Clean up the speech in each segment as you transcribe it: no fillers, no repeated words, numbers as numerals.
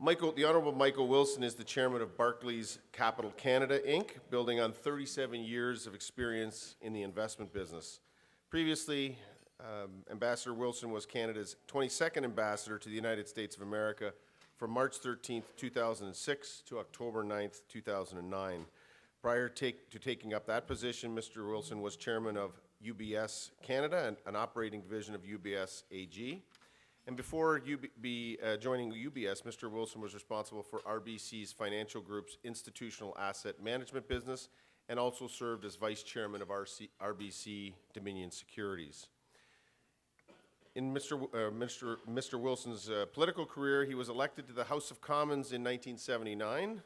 The Honorable Michael Wilson is the chairman of Barclays Capital Canada, Inc., building on 37 years of experience in the investment business. Previously, Ambassador Wilson was Canada's 22nd ambassador to the United States of America from March 13, 2006 to October 9, 2009. Prior to taking up that position, Mr. Wilson was chairman of UBS Canada, an operating division of UBS AG. And before joining UBS, Mr. Wilson was responsible for RBC's Financial Group's institutional asset management business and also served as vice chairman of RBC Dominion Securities. In Mr. Wilson's political career, he was elected to the House of Commons in 1979.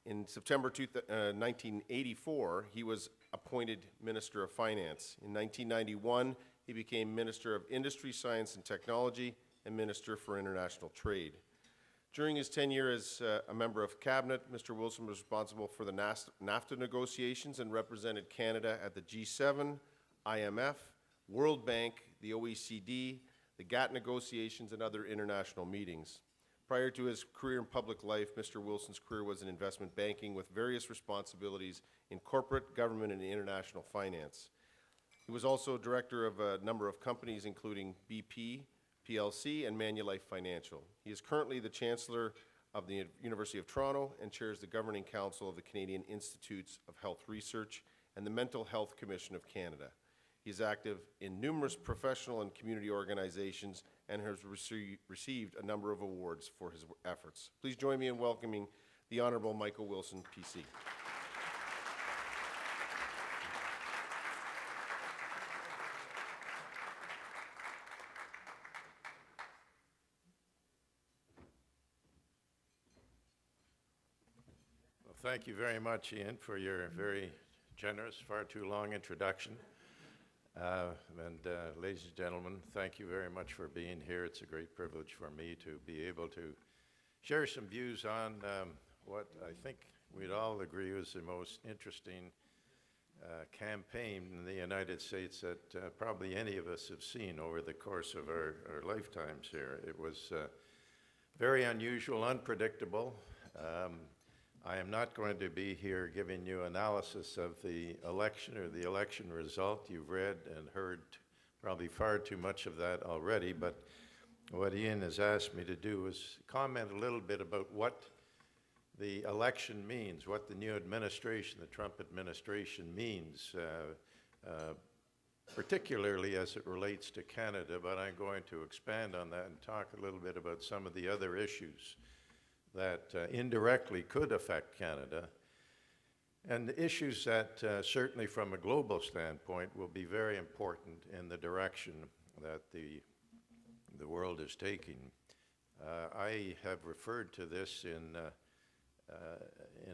In September 1984, he was appointed Minister of Finance. In 1991, he became Minister of Industry, Science and Technology and Minister for International Trade. During his tenure as a member of Cabinet, Mr. Wilson was responsible for the NAFTA negotiations and represented Canada at the G7, IMF, World Bank, the OECD, the GATT negotiations, and other international meetings. Prior to his career in public life, Mr. Wilson's career was in investment banking with various responsibilities in corporate, government, and international finance. He was also director of a number of companies, including BP, PLC, and Manulife Financial. He is currently the Chancellor of the University of Toronto and chairs the Governing Council of the Canadian Institutes of Health Research and the Mental Health Commission of Canada. He is active in numerous professional and community organizations and has received a number of awards for his efforts. Please join me in welcoming the Honorable Michael Wilson, PC. Thank you very much, Ian, for your very generous, far too long introduction. Ladies and gentlemen, thank you very much for being here. It's a great privilege for me to be able to share some views on what I think we'd all agree was the most interesting campaign in the United States that probably any of us have seen over the course of our lifetimes here. It was very unusual, unpredictable. I am not going to be here giving you analysis of the election or the election result. You've read and heard probably far too much of that already, but what Ian has asked me to do is comment a little bit about what the election means, what the new administration, the Trump administration means, particularly as it relates to Canada, but I'm going to expand on that and talk a little bit about some of the other issues that indirectly could affect Canada, and issues that certainly from a global standpoint will be very important in the direction that the world is taking. I have referred to this in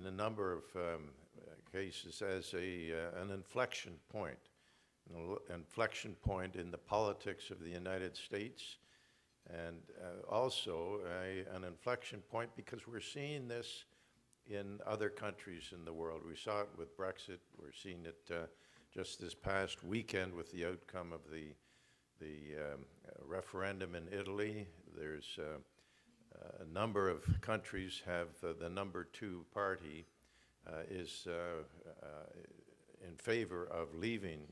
a number of cases as an inflection point, an inflection point in the politics of the United States, and also an inflection point because we're seeing this in other countries in the world. We saw it with Brexit. We're seeing it just this past weekend with the outcome of the referendum in Italy. There's a number of countries have the number 2 party is in favor of leaving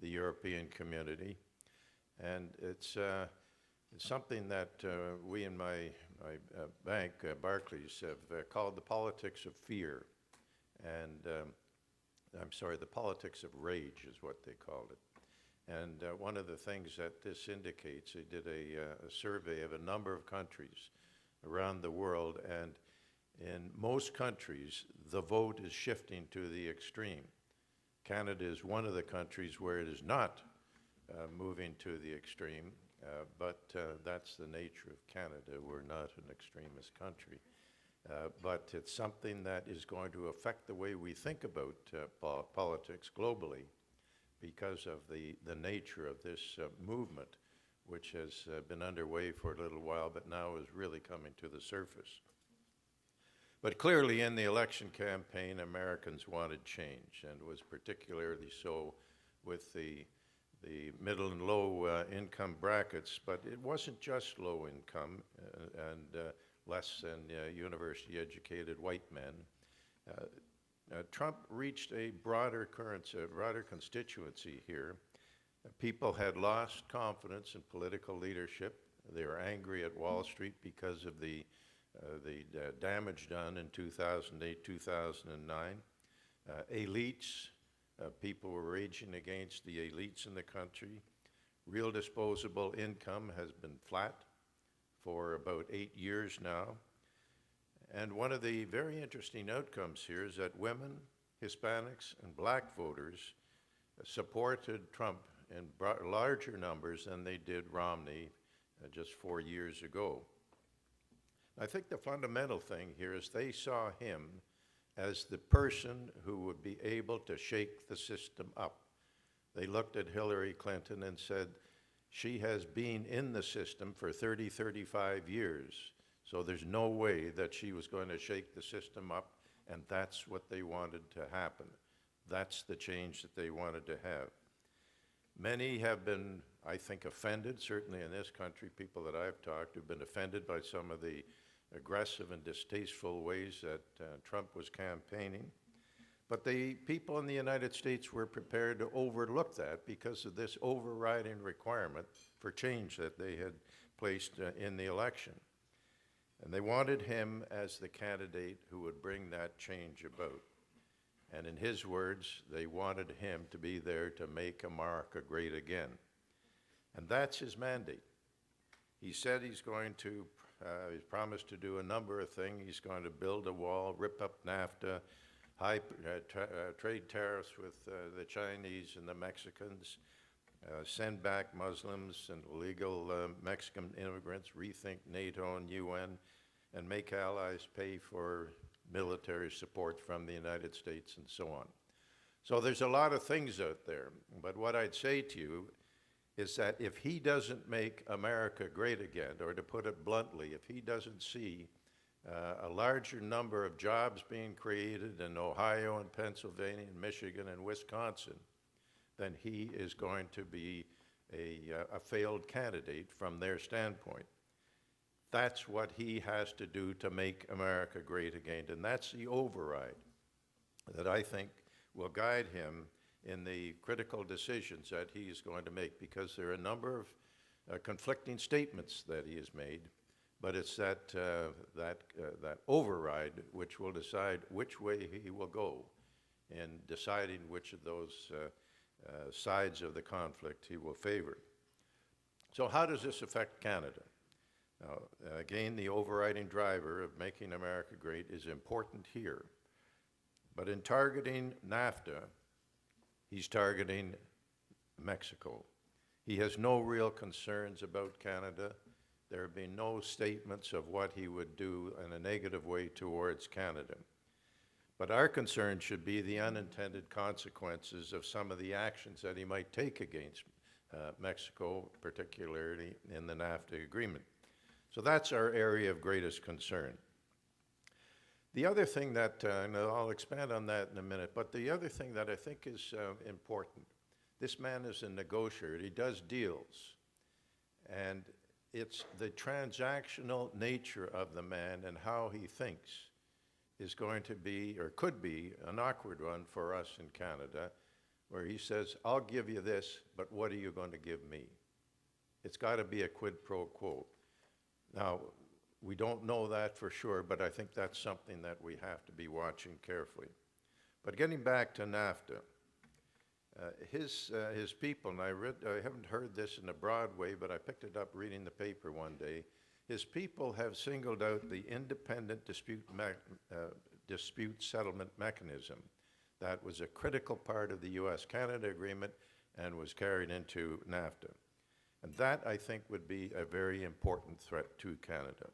the European community, and it's something that we in my bank, Barclays, have called the politics of fear, and the politics of rage is what they called it. And one of the things that this indicates, they did a survey of a number of countries around the world, and in most countries, the vote is shifting to the extreme. Canada is one of the countries where it is not moving to the extreme. But that's the nature of Canada. We're not an extremist country. But it's something that is going to affect the way we think about politics globally because of the nature of this movement, which has been underway for a little while, but now is really coming to the surface. But clearly in the election campaign, Americans wanted change, and was particularly so with the middle and low income brackets, but it wasn't just low income and less than university-educated white men. Trump reached a broader constituency here. People had lost confidence in political leadership. They were angry at Wall Street because of the damage done in 2008, 2009. Elites, people were raging against the elites in the country. Real disposable income has been flat for about 8 years now. And one of the very interesting outcomes here is that women, Hispanics, and black voters supported Trump in larger numbers than they did Romney just 4 years ago. I think the fundamental thing here is they saw him as the person who would be able to shake the system up. They looked at Hillary Clinton and said, she has been in the system for 30, 35 years, so there's no way that she was going to shake the system up, and that's what they wanted to happen. That's the change that they wanted to have. Many have been, I think, offended, certainly in this country, people that I've talked to have been offended by some of the aggressive and distasteful ways that Trump was campaigning. But the people in the United States were prepared to overlook that because of this overriding requirement for change that they had placed in the election. And they wanted him as the candidate who would bring that change about. And in his words, they wanted him to be there to make America great again. And that's his mandate. He said he's promised to do a number of things. He's going to build a wall, rip up NAFTA, high trade tariffs with the Chinese and the Mexicans, send back Muslims and illegal Mexican immigrants, rethink NATO and UN, and make allies pay for military support from the United States and so on. So there's a lot of things out there, but what I'd say to you is that if he doesn't make America great again, or to put it bluntly, if he doesn't see a larger number of jobs being created in Ohio and Pennsylvania and Michigan and Wisconsin, then he is going to be a failed candidate from their standpoint. That's what he has to do to make America great again, and that's the override that I think will guide him in the critical decisions that he is going to make, because there are a number of conflicting statements that he has made, but it's that override which will decide which way he will go in deciding which of those sides of the conflict he will favor. So how does this affect Canada? Now, again, the overriding driver of making America great is important here. But in targeting NAFTA, he's targeting Mexico. He has no real concerns about Canada. There have been no statements of what he would do in a negative way towards Canada. But our concern should be the unintended consequences of some of the actions that he might take against Mexico, particularly in the NAFTA agreement. So that's our area of greatest concern. The other thing that, and I'll expand on that in a minute, but the other thing that I think is important, this man is a negotiator. He does deals. And it's the transactional nature of the man and how he thinks is going to be, or could be, an awkward one for us in Canada, where he says, I'll give you this, but what are you going to give me? It's got to be a quid pro quo. Now, we don't know that for sure, but I think that's something that we have to be watching carefully. But getting back to NAFTA, his people, and I haven't heard this in a broad way, but I picked it up reading the paper one day. His people have singled out the independent dispute settlement mechanism that was a critical part of the U.S.-Canada agreement and was carried into NAFTA. And that, I think, would be a very important threat to Canada.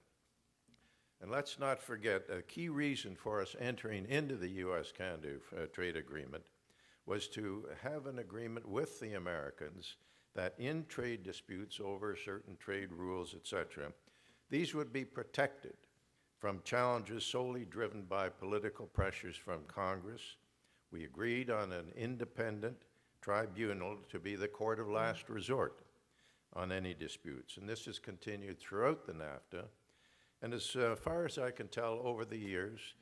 And let's not forget, a key reason for us entering into the U.S.-Canada trade agreement was to have an agreement with the Americans that in trade disputes over certain trade rules, etc., these would be protected from challenges solely driven by political pressures from Congress. We agreed on an independent tribunal to be the court of last resort on any disputes. And this has continued throughout the NAFTA. And as far as I can tell over the years,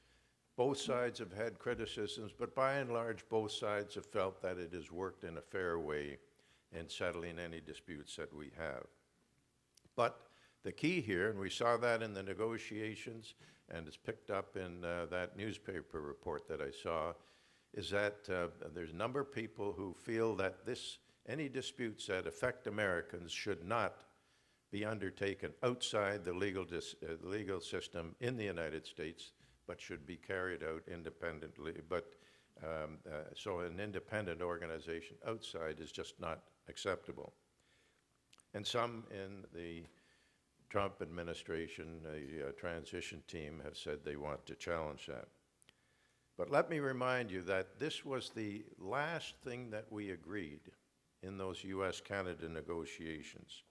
both sides have had criticisms, but by and large, both sides have felt that it has worked in a fair way in settling any disputes that we have. But the key here, and we saw that in the negotiations, and it's picked up in that newspaper report that I saw, is that there's a number of people who feel that any disputes that affect Americans should not be undertaken outside the legal system in the United States, but should be carried out independently. So an independent organization outside is just not acceptable. And some in the Trump administration, the transition team, have said they want to challenge that. But let me remind you that this was the last thing that we agreed in those U.S.-Canada negotiations.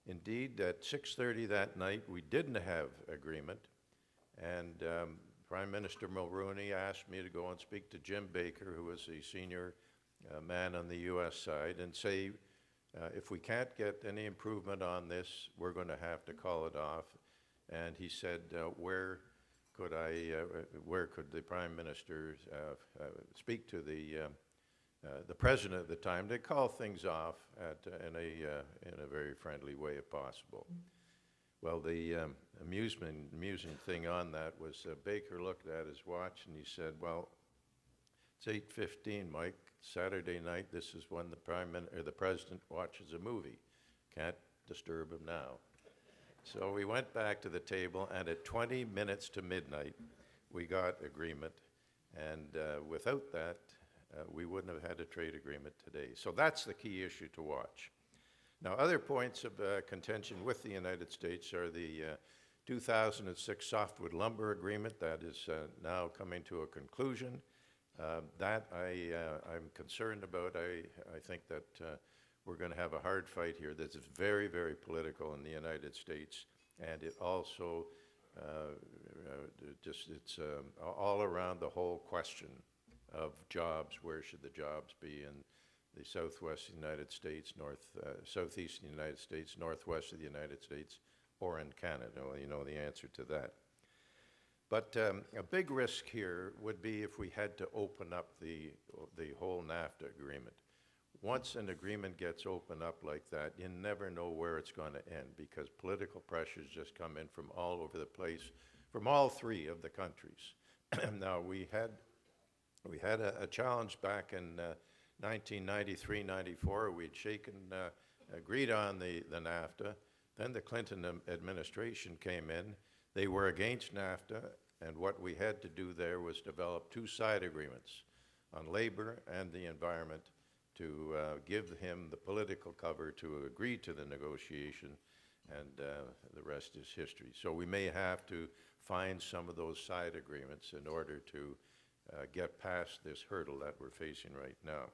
Indeed, at 6:30 that night, we didn't have agreement, and Prime Minister Mulroney asked me to go and speak to Jim Baker, who was the senior man on the U.S. side, and say, if we can't get any improvement on this, we're going to have to call it off. And he said, where could the Prime Minister speak to the President at the time to call things off in a very friendly way if possible? Well, the amusing thing on that was Baker looked at his watch and he said, well, it's 8:15, Mike. Saturday night, this is when the President watches a movie. Can't disturb him now. So we went back to the table, and at 20 minutes to midnight, we got agreement. And without that, we wouldn't have had a trade agreement today. So that's the key issue to watch. Now, other points of contention with the United States are the 2006 softwood lumber agreement that is now coming to a conclusion. That I'm concerned about. I think that we're going to have a hard fight here. This is very, very political in the United States, and it also it's all around the whole question of jobs. Where should the jobs be in the southwest United States, southeastern United States, northwest of the United States, or in Canada? Well, you know the answer to that. But a big risk here would be if we had to open up the whole NAFTA agreement. Once an agreement gets opened up like that, you never know where it's going to end because political pressures just come in from all over the place, from all three of the countries. Now, we had a challenge back in 1993-94. We'd agreed on the NAFTA. Then the Clinton administration came in. They were against NAFTA, and what we had to do there was develop two side agreements on labor and the environment to give him the political cover to agree to the negotiation, and the rest is history. So we may have to find some of those side agreements in order to get past this hurdle that we're facing right now.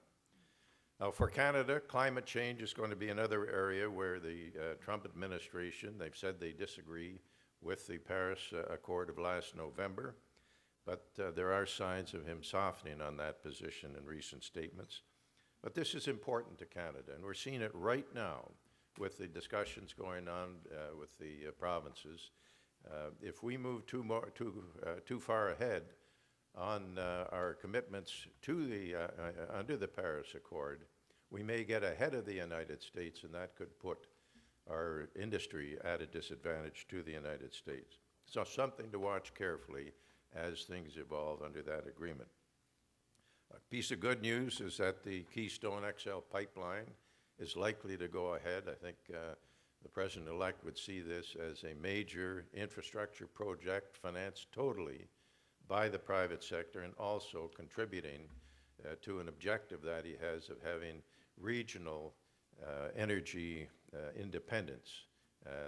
Now, for Canada, climate change is going to be another area where the Trump administration, they've said they disagree with the Paris Accord of last November, but there are signs of him softening on that position in recent statements. But this is important to Canada, and we're seeing it right now with the discussions going on with the provinces. If we move too far ahead on our commitments to under the Paris Accord, we may get ahead of the United States, and that could put our industry at a disadvantage to the United States. So something to watch carefully as things evolve under that agreement. A piece of good news is that the Keystone XL pipeline is likely to go ahead. I think the President-elect would see this as a major infrastructure project financed totally by the private sector and also contributing to an objective that he has of having regional energy independence.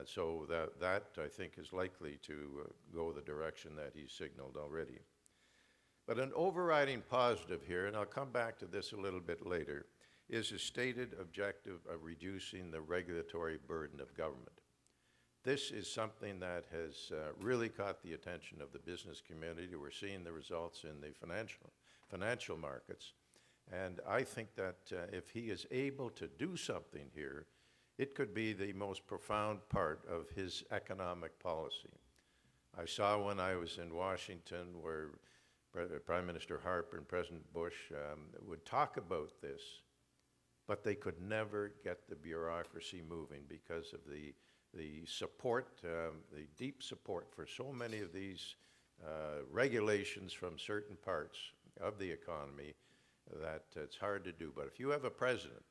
So that I think is likely to go the direction that he's signaled already. But an overriding positive here, and I'll come back to this a little bit later, is a stated objective of reducing the regulatory burden of government. This is something that has really caught the attention of the business community. We're seeing the results in the financial markets. And I think that if he is able to do something here, it could be the most profound part of his economic policy. I saw when I was in Washington where Prime Minister Harper and President Bush would talk about this, but they could never get the bureaucracy moving because of the support, the deep support for so many of these regulations from certain parts of the economy that it's hard to do. But if you have a president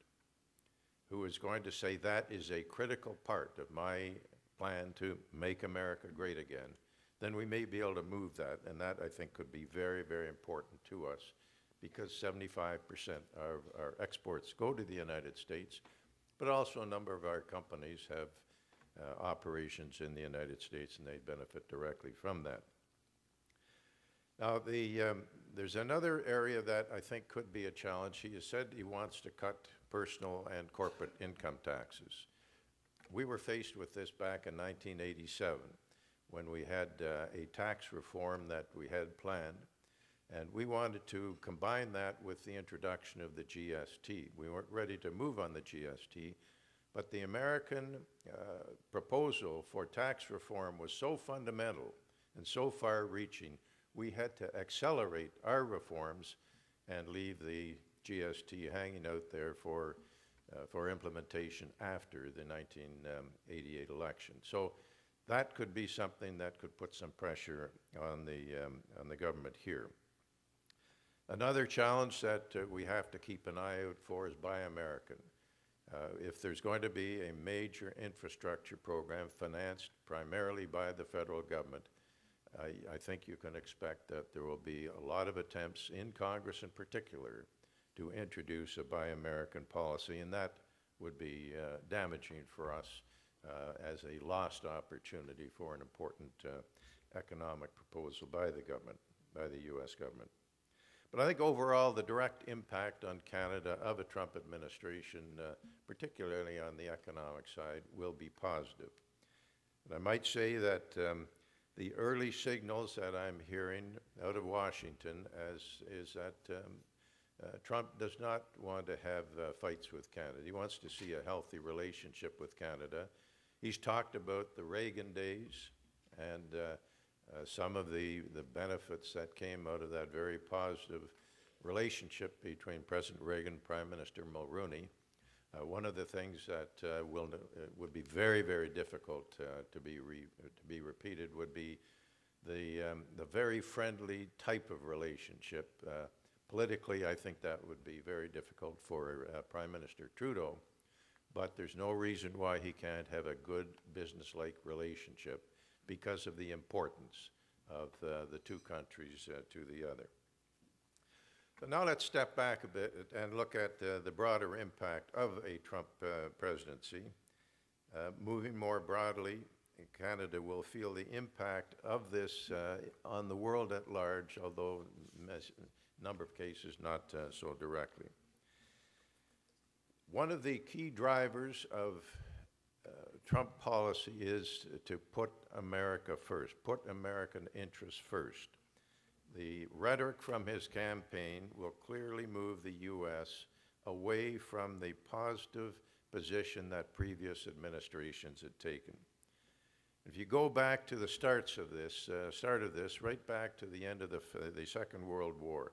who is going to say that is a critical part of my plan to make America great again, then we may be able to move that, and that I think could be very, very important to us because 75% of our exports go to the United States, but also a number of our companies have operations in the United States and they benefit directly from that. Now, there's another area that I think could be a challenge. He has said he wants to cut personal and corporate income taxes. We were faced with this back in 1987 when we had a tax reform that we had planned, and we wanted to combine that with the introduction of the GST. We weren't ready to move on the GST, but the American proposal for tax reform was so fundamental and so far-reaching, we had to accelerate our reforms and leave the GST hanging out there for implementation after the 1988 election. So that could be something that could put some pressure on the government here. Another challenge that we have to keep an eye out for is Buy American. If there's going to be a major infrastructure program financed primarily by the federal government, I think you can expect that there will be a lot of attempts in Congress in particular to introduce a Buy American policy, and that would be damaging for us as a lost opportunity for an important economic proposal by the government, by the U.S. government. But I think overall the direct impact on Canada of a Trump administration, particularly on the economic side, will be positive. And I might say that the early signals that I'm hearing out of Washington is that Trump does not want to have fights with Canada. He wants to see a healthy relationship with Canada. He's talked about the Reagan days and some of the benefits that came out of that very positive relationship between President Reagan and Prime Minister Mulroney. One of the things that would be very, very difficult to be repeated would be the very friendly type of relationship. Politically, I think that would be very difficult for Prime Minister Trudeau, but there's no reason why he can't have a good business-like relationship because of the importance of the two countries to the other. So now let's step back a bit and look at the broader impact of a Trump presidency. Moving more broadly, Canada will feel the impact of this on the world at large, although in a number of cases not so directly. One of the key drivers of Trump policy is to put America first, put American interests first. The rhetoric from his campaign will clearly move the U.S. away from the positive position that previous administrations had taken. If you go back to the start of this, right back to the end of the Second World War,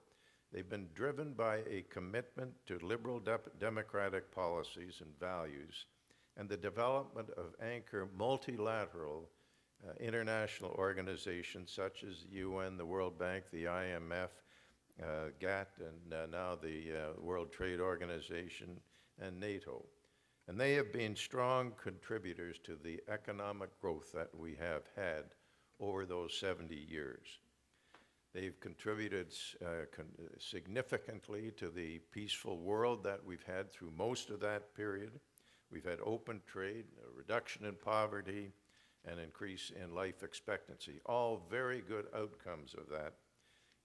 they've been driven by a commitment to liberal democratic policies and values and the development of anchor multilateral international organizations such as the UN, the World Bank, the IMF, GATT, and now the World Trade Organization and NATO. And they have been strong contributors to the economic growth that we have had over those 70 years. They've contributed significantly to the peaceful world that we've had through most of that period. We've had open trade, a reduction in poverty, an increase in life expectancy, all very good outcomes of that.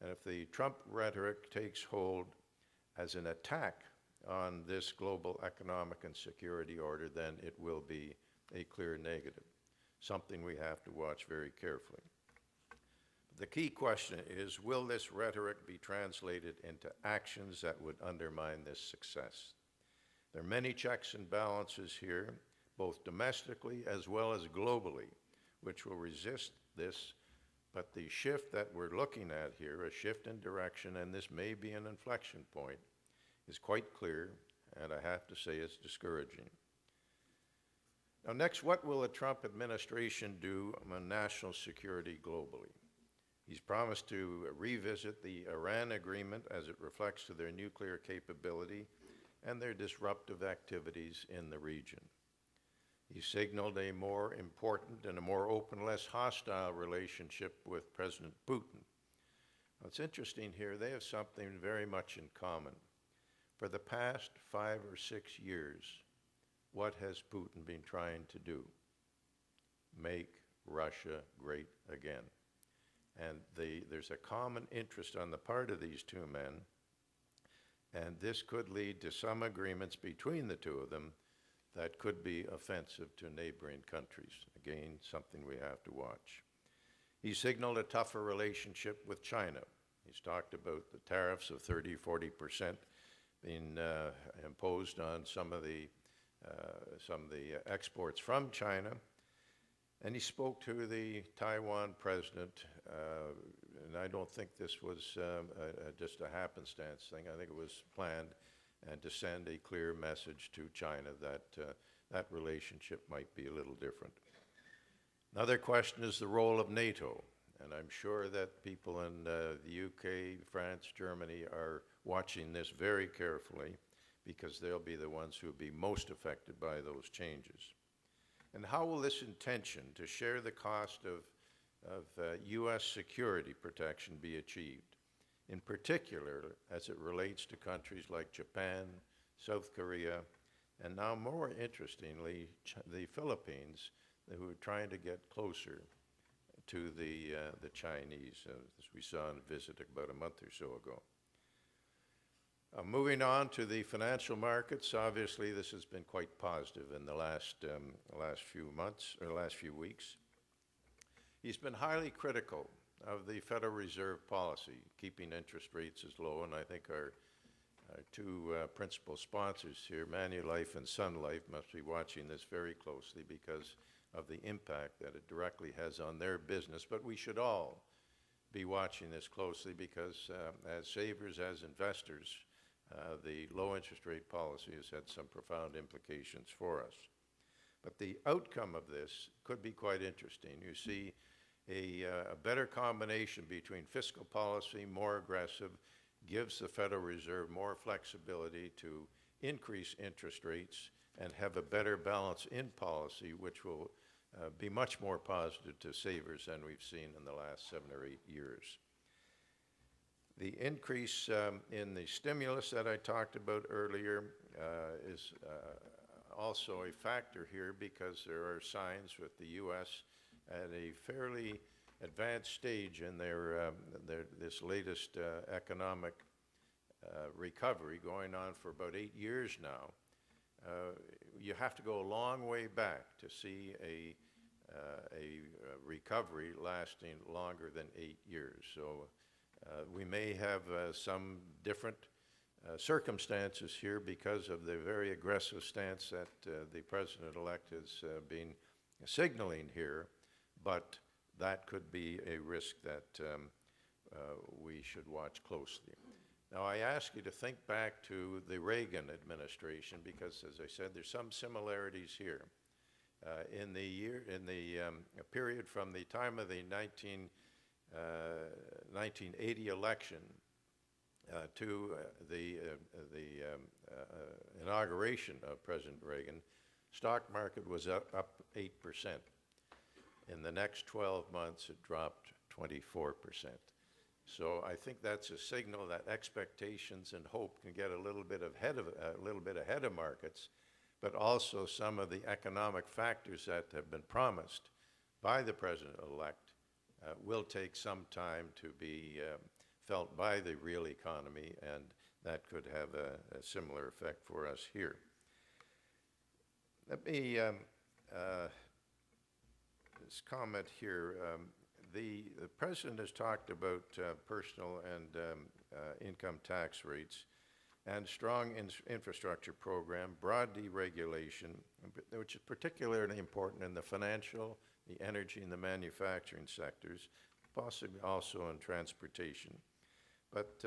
And if the Trump rhetoric takes hold as an attack on this global economic and security order, then it will be a clear negative, something we have to watch very carefully. The key question is, will this rhetoric be translated into actions that would undermine this success? There are many checks and balances here, both domestically as well as globally, which will resist this. But the shift that we're looking at here, a shift in direction, and this may be an inflection point, is quite clear, and I have to say it's discouraging. Now, next, what will the Trump administration do on national security globally? He's promised to revisit the Iran agreement as it reflects to their nuclear capability and their disruptive activities in the region. He signaled a more important and a more open, less hostile relationship with President Putin. What's interesting here, they have something very much in common. For the past 5 or 6 years, what has Putin been trying to do? Make Russia great again. And there's a common interest on the part of these two men, and this could lead to some agreements between the two of them that could be offensive to neighboring countries. Again, something we have to watch. He signaled a tougher relationship with China. He's talked about the tariffs of 30–40% being imposed on some of the exports from China. And he spoke to the Taiwan president, and I don't think this was just a happenstance thing. I think it was planned, and to send a clear message to China that that relationship might be a little different. Another question is the role of NATO, and I'm sure that people in the UK, France, Germany are watching this very carefully because they'll be the ones who will be most affected by those changes. And how will this intention to share the cost of U.S. security protection be achieved, in particular as it relates to countries like Japan, South Korea, and now more interestingly, the Philippines, who are trying to get closer to the Chinese, as we saw in a visit about a month or so ago. Moving on to the financial markets, obviously this has been quite positive in the last few months, or last few weeks. He's been highly critical of the Federal Reserve policy, keeping interest rates as low, and I think our two principal sponsors here, Manulife and Sun Life, must be watching this very closely because of the impact that it directly has on their business. But we should all be watching this closely because as savers, as investors, the low interest rate policy has had some profound implications for us. But the outcome of this could be quite interesting. You see a better combination between fiscal policy, more aggressive, gives the Federal Reserve more flexibility to increase interest rates and have a better balance in policy, which will be much more positive to savers than we've seen in the last 7 or 8 years. The increase in the stimulus that I talked about earlier is also a factor here because there are signs with the U.S. at a fairly advanced stage in this latest economic recovery going on for about 8 years now. You have to go a long way back to see a recovery lasting longer than 8 years. So we may have some different circumstances here because of the very aggressive stance that the president-elect has been signaling here, but that could be a risk that we should watch closely. Now, I ask you to think back to the Reagan administration because, as I said, there's some similarities here. In the period from the time of the 1980 election to the inauguration of President Reagan, stock market was up 8%. In the next 12 months, it dropped 24%. So I think that's a signal that expectations and hope can get a little bit ahead of markets, but also some of the economic factors that have been promised by the president-elect will take some time to be felt by the real economy, and that could have a similar effect for us here. Let me just comment here. The president has talked about personal and income tax rates, and strong infrastructure program, broad deregulation, which is particularly important in the financial, the energy, and the manufacturing sectors, possibly also in transportation. But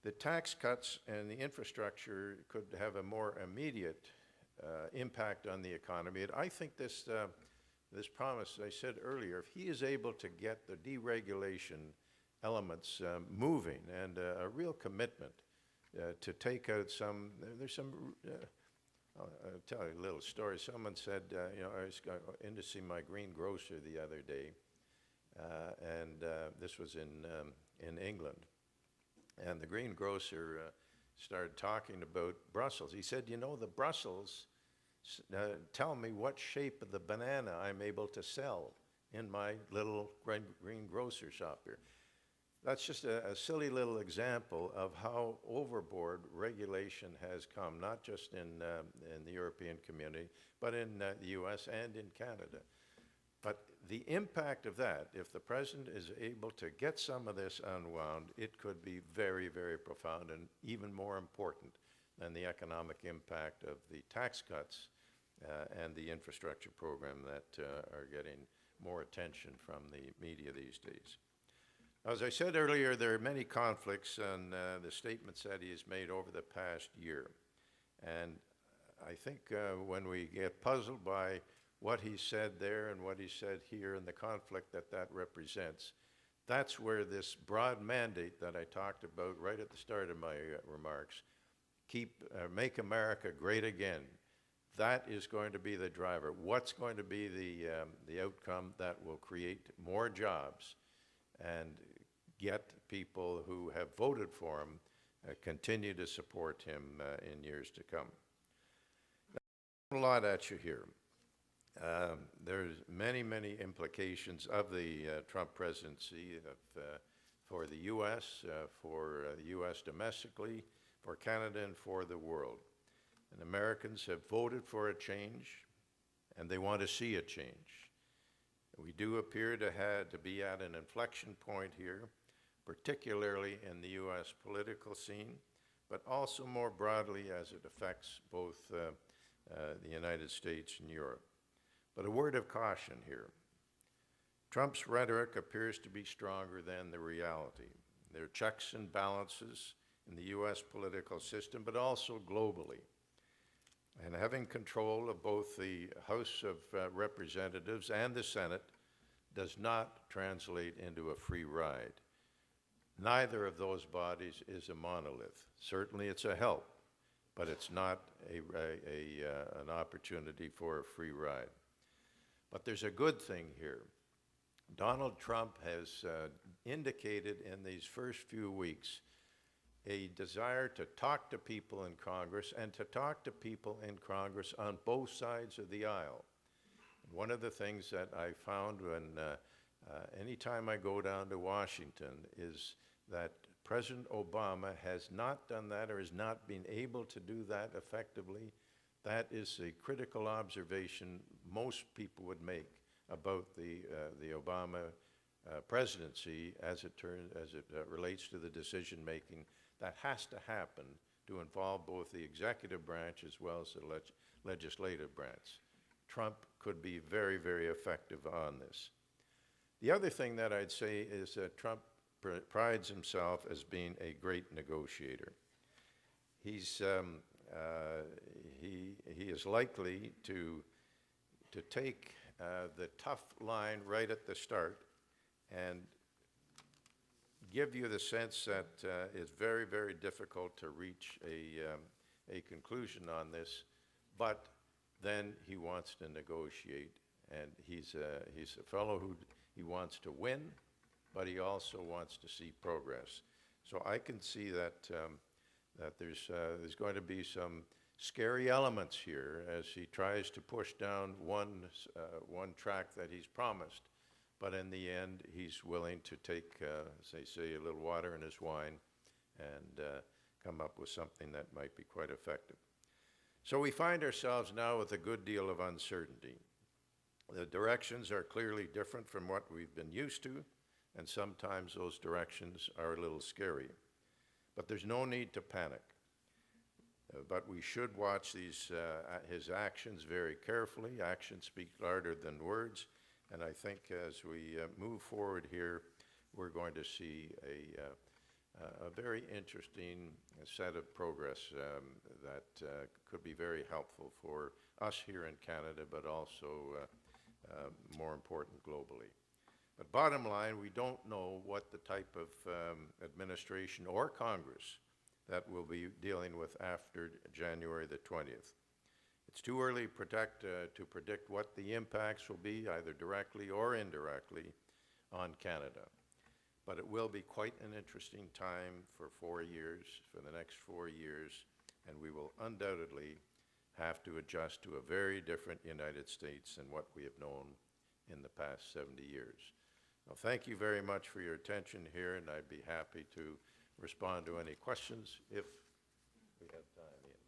the tax cuts and the infrastructure could have a more immediate impact on the economy. And I think this promise, as I said earlier, if he is able to get the deregulation elements moving and a real commitment to take out there's some, I'll tell you a little story. Someone said, I was in to see my greengrocer the other day, and this was in England. And the greengrocer started talking about Brussels. He said, the Brussels tell me what shape of the banana I'm able to sell in my little greengrocer shop here. That's just a silly little example of how overboard regulation has come, not just in the European community, but in the US and in Canada. But the impact of that, if the president is able to get some of this unwound, it could be very, very profound and even more important than the economic impact of the tax cuts and the infrastructure program that are getting more attention from the media these days. As I said earlier, there are many conflicts on the statements that he has made over the past year. And I think when we get puzzled by what he said there and what he said here and the conflict that represents, that's where this broad mandate that I talked about right at the start of my remarks, make America great again, that is going to be the driver. What's going to be the outcome that will create more jobs and get people who have voted for him continue to support him in years to come. Now, a lot at you here. There's many, many implications of the Trump presidency for the U.S., for the U.S. domestically, for Canada, and for the world. And Americans have voted for a change, and they want to see a change. We do appear to be at an inflection point here, particularly in the U.S. political scene, but also more broadly as it affects both the United States and Europe. But a word of caution here. Trump's rhetoric appears to be stronger than the reality. There are checks and balances in the U.S. political system, but also globally. And having control of both the House of Representatives and the Senate does not translate into a free ride. Neither of those bodies is a monolith. Certainly it's a help, but it's not an opportunity for a free ride. But there's a good thing here. Donald Trump has indicated in these first few weeks a desire to talk to people in Congress and to talk to people in Congress on both sides of the aisle. One of the things that I found when anytime I go down to Washington is that President Obama has not done that or has not been able to do that effectively. That is a critical observation most people would make about the Obama presidency as it relates to the decision making that has to happen to involve both the executive branch as well as the legislative branch. Trump could be very, very effective on this. The other thing that I'd say is that Trump prides himself as being a great negotiator. He is likely to take the tough line right at the start and give you the sense that it's very, very difficult to reach a conclusion on this, but then he wants to negotiate, and he's a fellow who he wants to win, but he also wants to see progress. So I can see that there's going to be some scary elements here as he tries to push down one track that he's promised. But in the end, he's willing to take, as they say, a little water in his wine and come up with something that might be quite effective. So we find ourselves now with a good deal of uncertainty. The directions are clearly different from what we've been used to, and sometimes those directions are a little scary. But there's no need to panic. But we should watch his actions very carefully. Actions speak louder than words. And I think as we move forward here, we're going to see a very interesting set of progress that could be very helpful for us here in Canada, but also more important globally. But bottom line, we don't know what the type of administration or Congress that we'll be dealing with after January the 20th. It's too early to predict what the impacts will be, either directly or indirectly, on Canada. But it will be quite an interesting time for 4 years, for the next 4 years, and we will undoubtedly have to adjust to a very different United States than what we have known in the past 70 years. Well, thank you very much for your attention here, and I'd be happy to respond to any questions if we have time. Ian.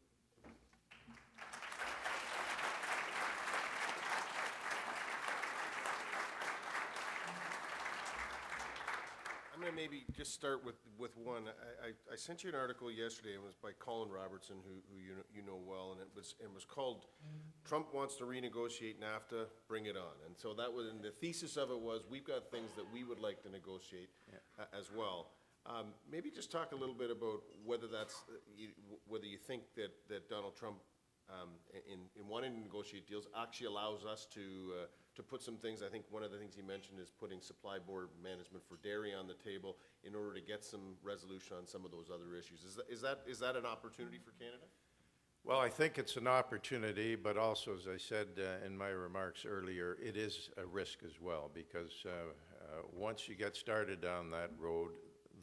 I'm going to maybe just start with one. I sent you an article yesterday. It was by Colin Robertson, who you know well, and it was called "Trump Wants to Renegotiate NAFTA, Bring It On." And so that was, and the thesis of it was, we've got things that we would like to negotiate as well. Maybe just talk a little bit about whether whether you think that Donald Trump, in wanting to negotiate deals, actually allows us to put some things. I think one of the things he mentioned is putting supply board management for dairy on the table in order to get some resolution on some of those other issues. Is that an opportunity for Canada? Well, I think it's an opportunity, but also, as I said in my remarks earlier, it is a risk as well, because once you get started down that road,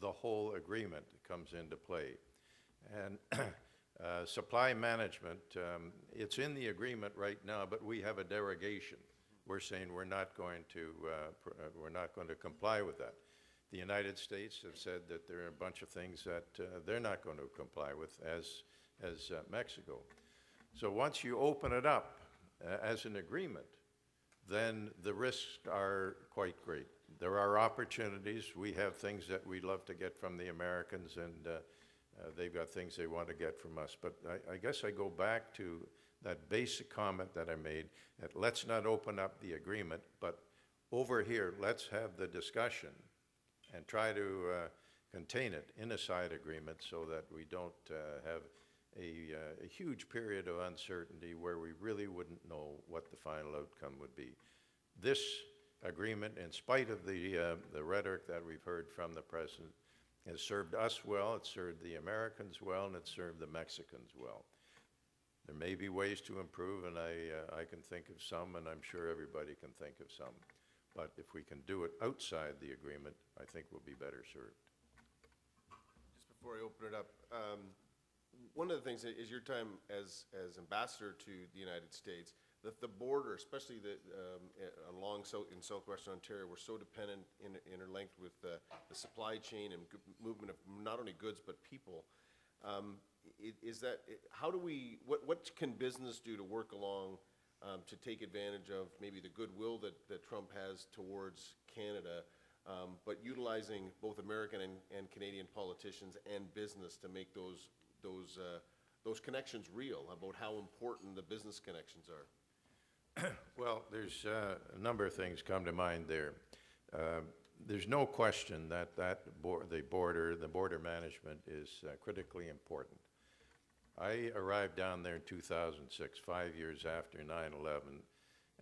the whole agreement comes into play. And supply management, it's in the agreement right now, but we have a derogation. We're saying we're not going to comply with that. The United States have said that there are a bunch of things that they're not going to comply with, as Mexico. So once you open it up as an agreement, then the risks are quite great. There are opportunities. We have things that we'd love to get from the Americans, and they've got things they want to get from us. But I guess I go back to that basic comment that I made, that let's not open up the agreement, but over here, let's have the discussion and try to contain it in a side agreement so that we don't have a huge period of uncertainty where we really wouldn't know what the final outcome would be. This agreement, in spite of the rhetoric that we've heard from the president, has served us well, it's served the Americans well, and it's served the Mexicans well. There may be ways to improve, and I can think of some, and I'm sure everybody can think of some. But if we can do it outside the agreement, I think we'll be better served. Just before I open it up, one of the things is your time as ambassador to the United States, the border, especially along in southwestern Ontario, we're so dependent, interlinked with the supply chain and movement of not only goods but people. What can business do to work along to take advantage of maybe the goodwill that Trump has towards Canada, but utilizing both American and Canadian politicians and business to make those connections real, about how important the business connections are? Well, there's a number of things come to mind there. There's no question that the border management is critically important. I arrived down there in 2006, 5 years after 9/11,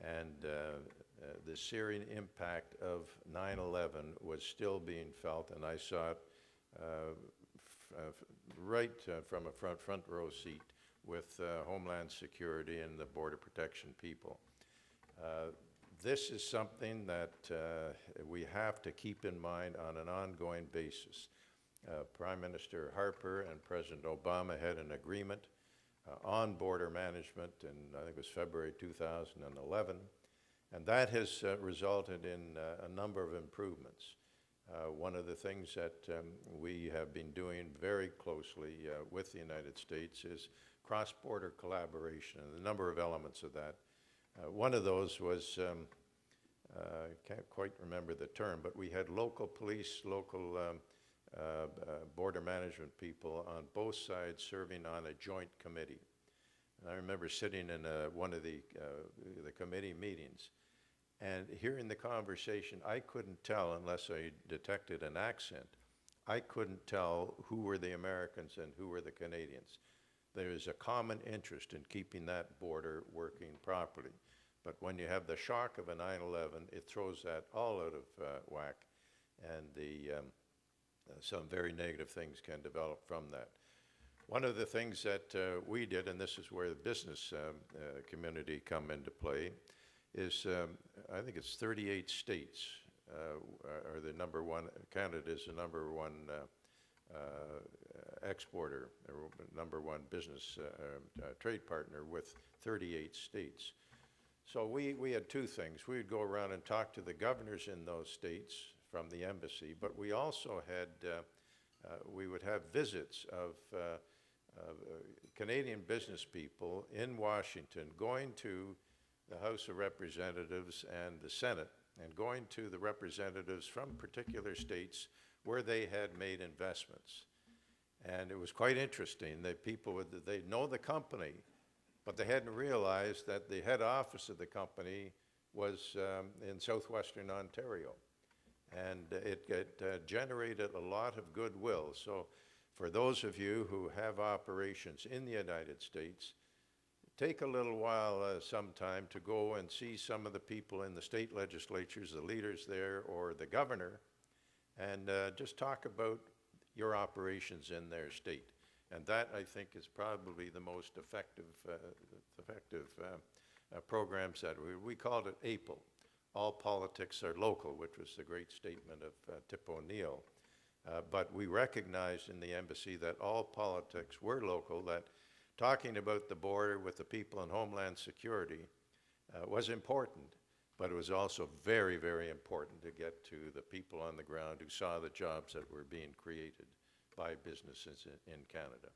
and the searing impact of 9/11 was still being felt, and I saw it right from a front row seat with Homeland Security and the Border Protection people. This is something that we have to keep in mind on an ongoing basis. Prime Minister Harper and President Obama had an agreement on border management in, I think it was February 2011, and that has resulted in a number of improvements. One of the things that we have been doing very closely with the United States is cross-border collaboration, and a number of elements of that. One of those was, I can't quite remember the term, but we had local police, local border management people on both sides serving on a joint committee. And I remember sitting in one of the committee meetings and hearing the conversation. I couldn't tell, unless I detected an accent, I couldn't tell who were the Americans and who were the Canadians. There is a common interest in keeping that border working properly. But when you have the shock of a 9/11, it throws that all out of whack, and some very negative things can develop from that. One of the things that we did, and this is where the business community come into play, is I think it's 38 states are the number one. Canada is the number one exporter, or number one business trade partner with 38 states. So we had two things. We would go around and talk to the governors in those states from the embassy, but we also had, we would have visits of Canadian business people in Washington going to the House of Representatives and the Senate, and going to the representatives from particular states where they had made investments. And it was quite interesting that people would, they know the company, but they hadn't realized that the head office of the company was in southwestern Ontario. And it generated a lot of goodwill. So for those of you who have operations in the United States, take a little while sometime to go and see some of the people in the state legislatures, the leaders there, or the governor, and just talk about your operations in their state. And that, I think, is probably the most effective programs that we called it APL. All politics are local, which was the great statement of Tip O'Neill. But we recognized in the embassy that all politics were local, that talking about the border with the people in Homeland Security was important, but it was also very, very important to get to the people on the ground who saw the jobs that were being created by businesses in Canada.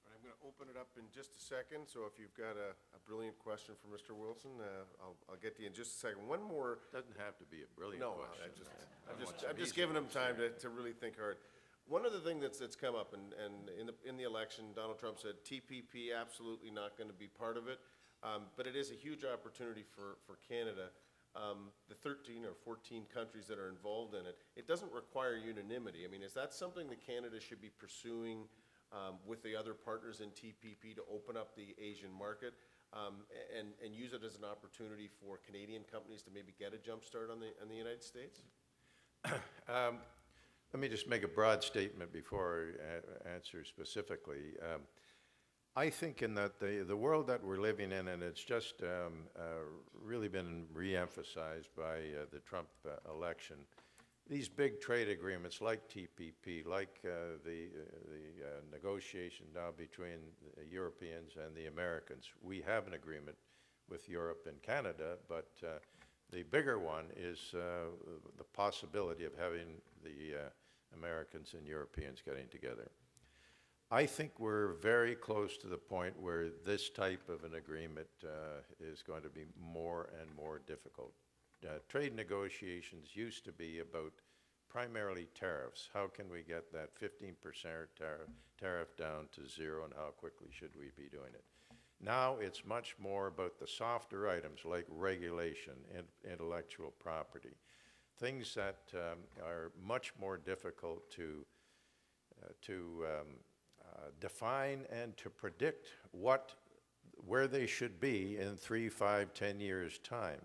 I'm going to open it up in just a second, so if you've got a brilliant question for Mr. Wilson, I'll get to you in just a second. One more. Doesn't have to be a brilliant No, question. I'm just giving him time to really think hard. One other thing that's come up, and in the election, Donald Trump said TPP absolutely not going to be part of it, but it is a huge opportunity for Canada. The 13 or 14 countries that are involved in it, it doesn't require unanimity. I mean, is that something that Canada should be pursuing with the other partners in TPP to open up the Asian market and use it as an opportunity for Canadian companies to maybe get a jump start on the United States? Let me just make a broad statement before I answer specifically. I think in that the world that we're living in, and it's just really been re-emphasized by the Trump election, these big trade agreements like TPP, like the negotiation now between the Europeans and the Americans. We have an agreement with Europe and Canada, but the bigger one is the possibility of having the Americans and Europeans getting together. I think we're very close to the point where this type of an agreement is going to be more and more difficult. Trade negotiations used to be about primarily tariffs. How can we get that 15% tariff down to zero, and how quickly should we be doing it? Now it's much more about the softer items like regulation and intellectual property, things that are much more difficult to define and to predict where they should be in 3, 5, 10 years' time.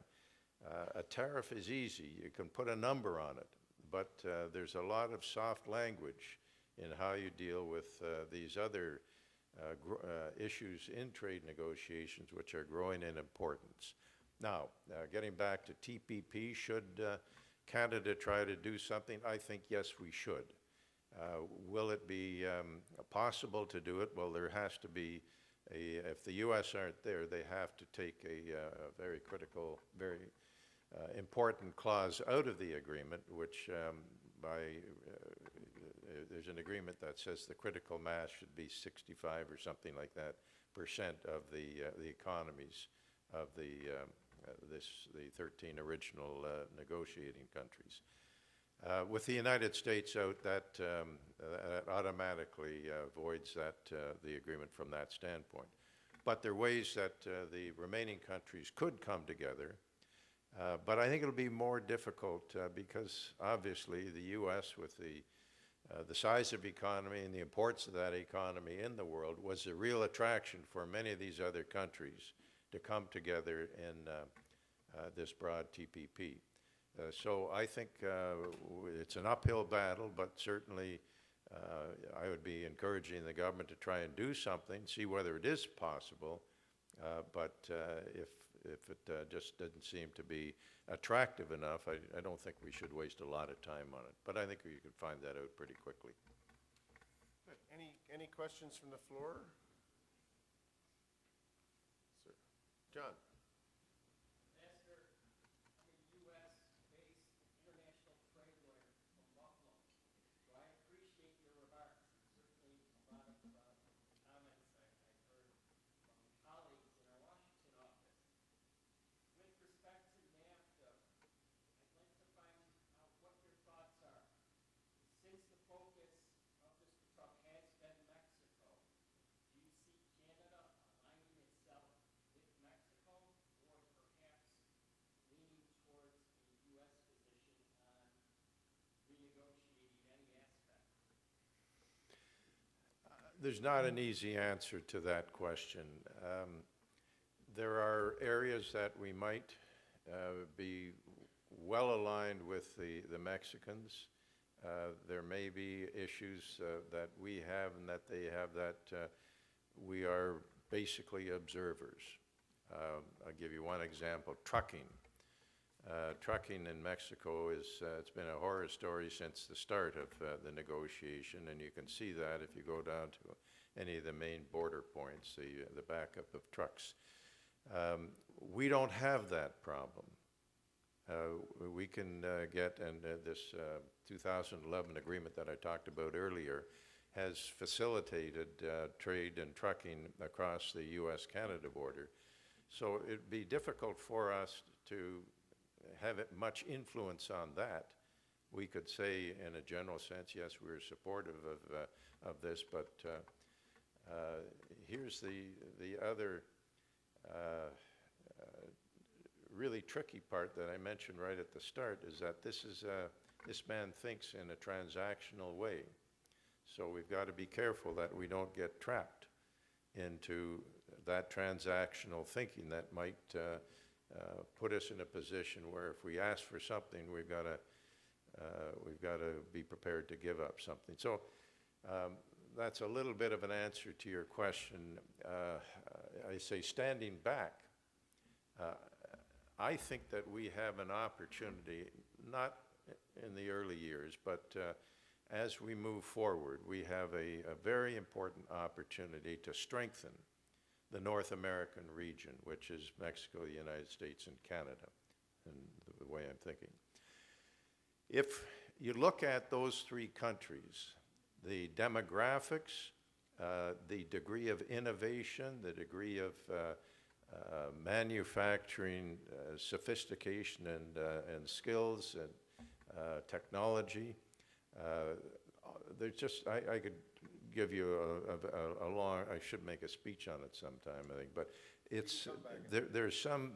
A tariff is easy. You can put a number on it, but there's a lot of soft language in how you deal with these other issues in trade negotiations, which are growing in importance. Now, getting back to TPP, should Canada try to do something? I think yes, we should. Will it be possible to do it? Well, there has to be if the U.S. aren't there, they have to take a very critical, very important clause out of the agreement, which there's an agreement that says the critical mass should be 65 or something like that % of the economies of the 13 original negotiating countries. With the United States out, that automatically voids the agreement from that standpoint. But there are ways that the remaining countries could come together. But I think it'll be more difficult because obviously the U.S. with the size of economy and the importance of that economy in the world was a real attraction for many of these other countries to come together in this broad TPP. So I think it's an uphill battle, but certainly I would be encouraging the government to try and do something, see whether it is possible. But if it just doesn't seem to be attractive enough, I don't think we should waste a lot of time on it. But I think we could find that out pretty quickly. Good. Any questions from the floor? Sir. John. There's not an easy answer to that question. There are areas that we might be well aligned with the Mexicans. There may be issues that we have and that they have that we are basically observers. I'll give you one example, trucking. Trucking in Mexico it's been a horror story since the start of the negotiation, and you can see that if you go down to any of the main border points, the backup of trucks. We don't have that problem. We can get, and this 2011 agreement that I talked about earlier has facilitated trade and trucking across the U.S.-Canada border. So it'd be difficult for us to have it much influence on that. We could say in a general sense, yes, we're supportive of this, but here's the other really tricky part that I mentioned right at the start is that this man thinks in a transactional way. So we've got to be careful that we don't get trapped into that transactional thinking that might put us in a position where if we ask for something, we've got to be prepared to give up something. So that's a little bit of an answer to your question. I say standing back, I think that we have an opportunity, not in the early years, but as we move forward, we have a very important opportunity to strengthen the North American region, which is Mexico, the United States, and Canada, and the way I'm thinking. If you look at those three countries, the demographics, the degree of innovation, the degree of manufacturing sophistication and skills and technology, there's just, I could give you a long, I should make a speech on it sometime, I think, but it's, there's some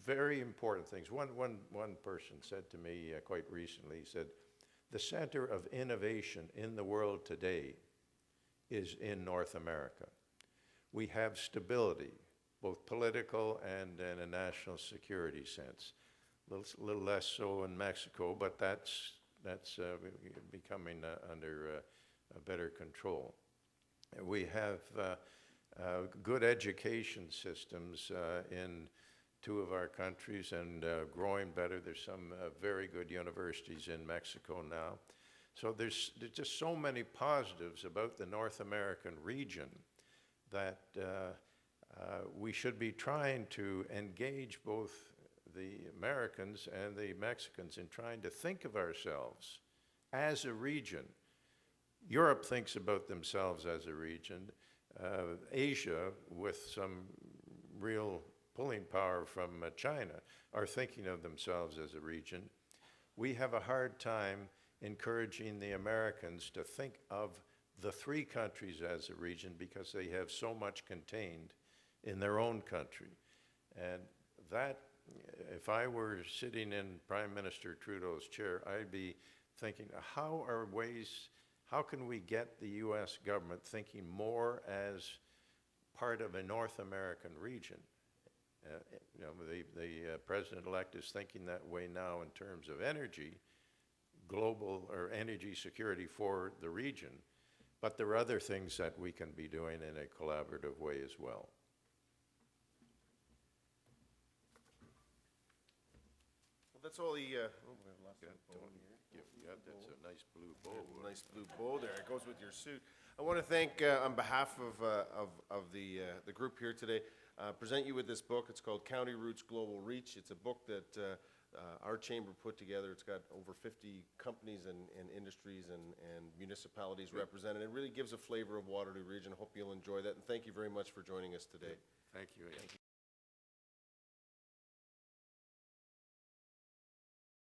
very important things. One person said to me quite recently, he said, the center of innovation in the world today is in North America. We have stability, both political and in a national security sense. A little less so in Mexico, but that's becoming under better control. We have good education systems in two of our countries and growing better. There's some very good universities in Mexico now. So there's just so many positives about the North American region that we should be trying to engage both the Americans and the Mexicans in trying to think of ourselves as a region. Europe thinks about themselves as a region. Asia, with some real pulling power from China, are thinking of themselves as a region. we have a hard time encouraging the Americans to think of the three countries as a region because they have so much contained in their own country. And that, if I were sitting in Prime Minister Trudeau's chair, I'd be thinking, how can we get the U.S. government thinking more as part of a North American region? You know, the president-elect is thinking that way now in terms of energy, global or energy security for the region, but there are other things that we can be doing in a collaborative way as well. Well, that's all the, Yeah, that's a nice blue bow. nice blue bow there. It goes with your suit. I want to thank, on behalf of the group here today, present you with this book. It's called County Roots Global Reach. It's a book that our chamber put together. It's got over 50 companies and industries and municipalities represented. It really gives a flavor of Waterloo Region. I hope you'll enjoy that. And thank you very much for joining us today. Thank you.